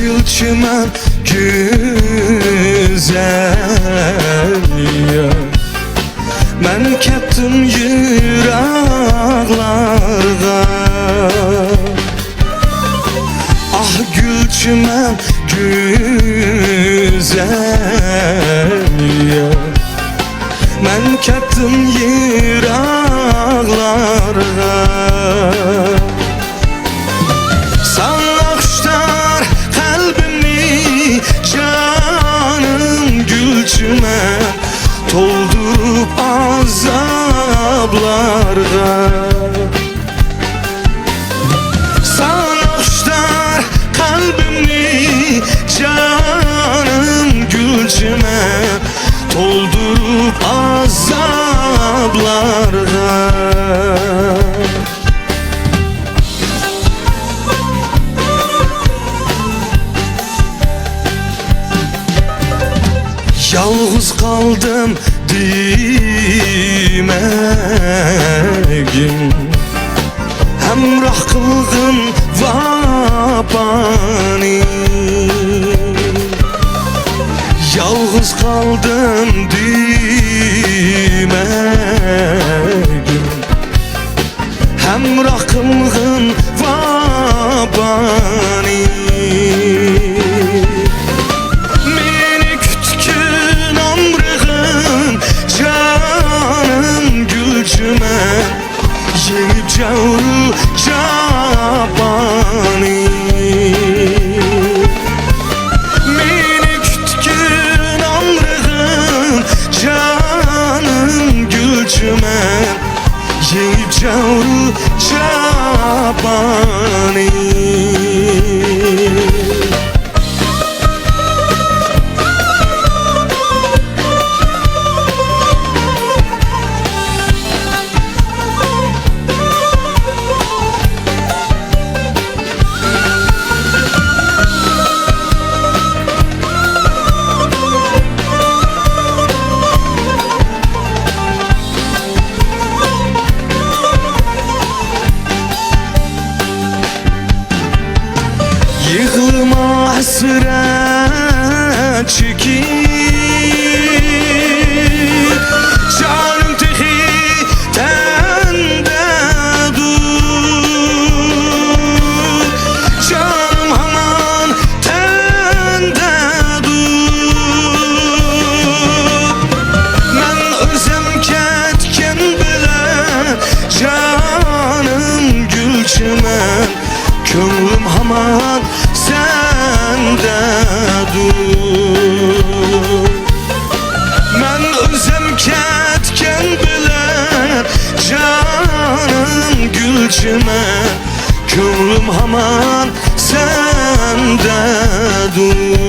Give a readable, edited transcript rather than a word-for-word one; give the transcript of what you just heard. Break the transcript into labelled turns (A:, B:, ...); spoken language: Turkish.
A: gülçümem güzel. Mən kətdim yıraqlarda. Ah gülçüməm güzel. Mən kətdim yıraqlarda. Sallaqışlar qəlbimi canım gülçüməm doldurup azablarda. Sallaqışlar qəlbimi canım gülçüməm doldurup azablarda. Yalğız qaldım demegin, həmrah qılğın vabani. Yalğız qaldım demegin, həmrah qılğın vabani. Yeyip cavru cabani. Meni kütkün amrığın canım gülçümem yeyip cavru cabani. Yığılıma hasret çekip canım tehi tende dur. Canım haman tende dur. Ben özüm ketken bilen canım gülçümem kömrüm haman sende dur. Mən özüm ketken bilen canım gülçümem kömrüm haman sende dur.